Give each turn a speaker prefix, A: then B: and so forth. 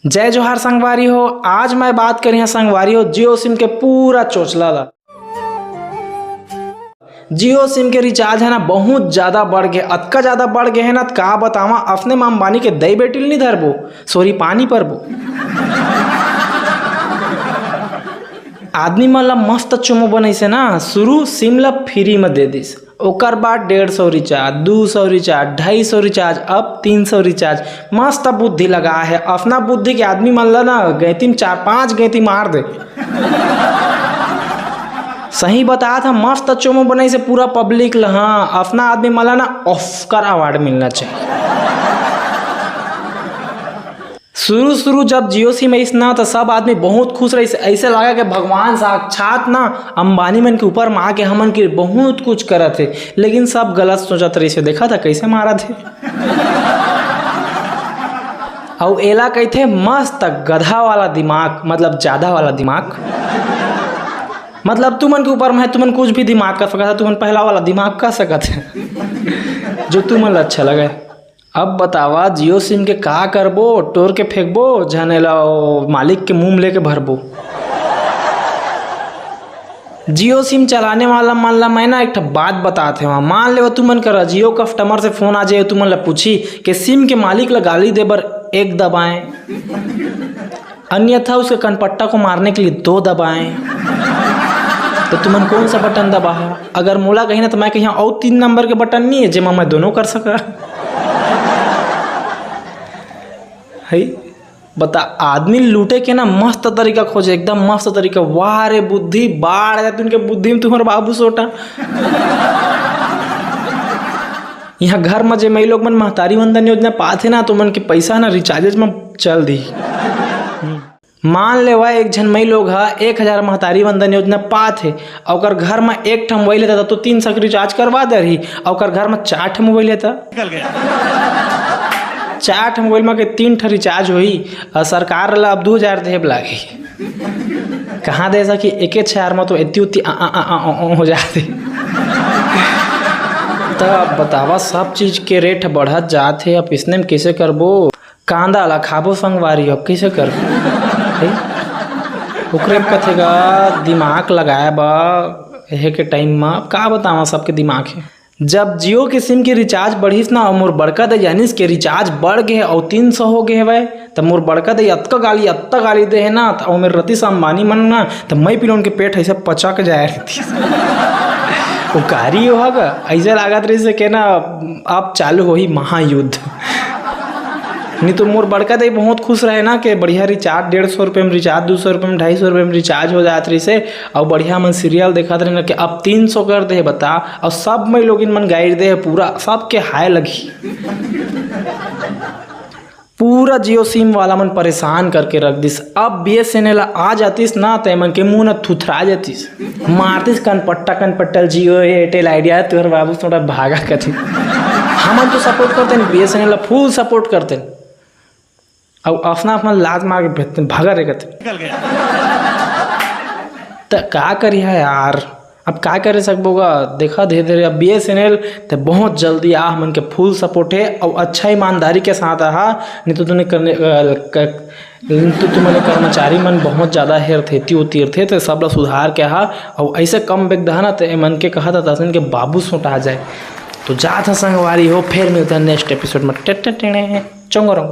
A: जय जोहार संगवारी हो। आज मैं बात करी है संगवारी हो जियो सिम के पूरा चोचला ला। जियो सिम के रिचार्ज है ना बहुत ज़्यादा बढ़ गए, अतका ज़्यादा बढ़ गए है ना का बतावा। अपने माँ अंबानी के दही बेटिल नहीं धरबो, सॉरी पानी पर बो। आदमी मन ला मस्त चुमो बनैसे ना, शुरू सिम ला फ्री में दे दिस, ओकर बाद 150 रिचार्ज, 200 रिचार्ज, 250 रिचार्ज, अब 300 रिचार्ज। मस्त बुद्धि लगा है, अपना बुद्धि के आदमी मन ला ना गैतीम 4-5 गैती मार दे। सही बताया था, मस्त चोमो बनाई से पूरा पब्लिक ला। हाँ, अपना आदमी मन ला ना ऑस्कर अवार्ड मिलना चाहिए। शुरू जब जियो सिम आई ना तो सब आदमी बहुत खुश रही, ऐसे लगा कि भगवान साक्षात ना अंबानी मन के ऊपर माँ के हमन के बहुत कुछ करत थे। लेकिन सब गलत सोचत रही से, देखा था कैसे मारा थे। और एला कहते मस्त गधा वाला दिमाग, मतलब ज्यादा वाला दिमाग। मतलब तुमन के ऊपर में तुमन कुछ भी दिमाग कर सकता है, तुमन पहला वाला दिमाग कर सकते हैं जो तुमन अच्छा लगे। अब बतावा जियो सिम के का करबो, टोर के फेंकबो, झनेला मालिक के मुंह लेके भरबो। जियो सिम चलाने वाला मान ला मैं ना एक बात बताते वहाँ, मान ले तुमन कर जियो कस्टमर से फोन आ जाए, तुमन ला पूछी कि सिम के मालिक ला गाली दे बर 1 दबाएं, अन्यथा उसके कनपट्टा को मारने के लिए 2 दबाएं, तो तुमन कौन सा बटन दबा? अगर मोला कहीं ना तो मैं कहीं और 3 नंबर के बटन नहीं है जिसमें मैं दोनों कर सका है। बता, आदमी लूटे के ना मस्त तरीका खोजे, एकदम मस्त तरीका। वाह रे बुद्धि, बाढ़ जाती उनके बुद्धि में तुम्हारे बाबू सोटा। यहाँ घर में जे मई लोग मन महतारी वंदन योजना पाते ना, तो मन के पैसा ना रिचार्जेज में चल दी। मान ले वह एक झन मई लोग 1000 महतारी वंदन योजना पाते, और घर में 1 ठम मोबाइल लेता तो 300 के रिचार्ज करवा दे रही, और घर में 4 ठम मोबाइल लेता, 4 ठम मोबाइल में के 3 ठम रिचार्ज हुई, और सरकार ला अब 2000 देब लागी। कहाँ दे सकी, 1-4 में तो इतनी उतनी हो जाती। तब बतावा सब चीज के रेट बढ़त जाते, अब इसने में कैसे करबो? कांदा ला खाबो संगवारी, अब कैसे करबो? ओकरे कथेगा दिमाग लगाए बा एहे के टाइम में, का बतावा सबके दिमाग है। जब जियो के सिम के रिचार्ज बढ़ीस ना, और मोर बड़का दे यानी के रिचार्ज बढ़ गए और 300 हो गए है, तब मोर बड़का दे अत्ता गाली दे है ना, और मेरे रतीश अंबानी मन ना तब मैं पिलोन के पेट ऐसे पचक जाए रहती। वो कारी होगा ऐसे लागत रही से के ना अब चालू हो ही महायुद्ध। नहीं तो मोर बड़का दे बहुत खुश रहे ना कि बढ़िया रिचार्ज 150 रुपये में रिचार्ज, 200 रुपये में, 250 रुपये में रिचार्ज हो जात रही से, और बढ़िया मन सीरियल देखा रहे ना कि अब 300 कर दे बता, और सब में लोग इन मन गाइड दे पूरा, सबके हाय लगी। पूरा जियो सिम वाला मन परेशान करके रख दिस। अब BSNL आ जातीस ना तो मन के मुँह न थुथरा जातीस, मारतीस कनपट्टल जियो एयरटेल आइडिया तुहर बाबू थोड़ा भागा कथी। हम तो सपोर्ट करते हैं, BSNL फुल सपोर्ट करते हैं, और अपना लाज मार के भेजते भागा रे कहते। तो क्या करी है यार, अब क्या करे सकबोगा? देखा धीरे धीरे अब BSNL तो बहुत जल्दी आ मन के फुल सपोर्ट है, और अच्छा ईमानदारी के साथ आ, नहीं तो तुम्हारे कर्मचारी मन बहुत ज़्यादा हेरथेती उतीर थे, तो सब सुधार के हा, और ऐसे कम बेगदहा ना तो मन के कहा था तसन के बाबू सोटा जाए। तो जा था संगवारी हो, फिर मिलता है नेक्स्ट एपिसोड में। चंगो रंग।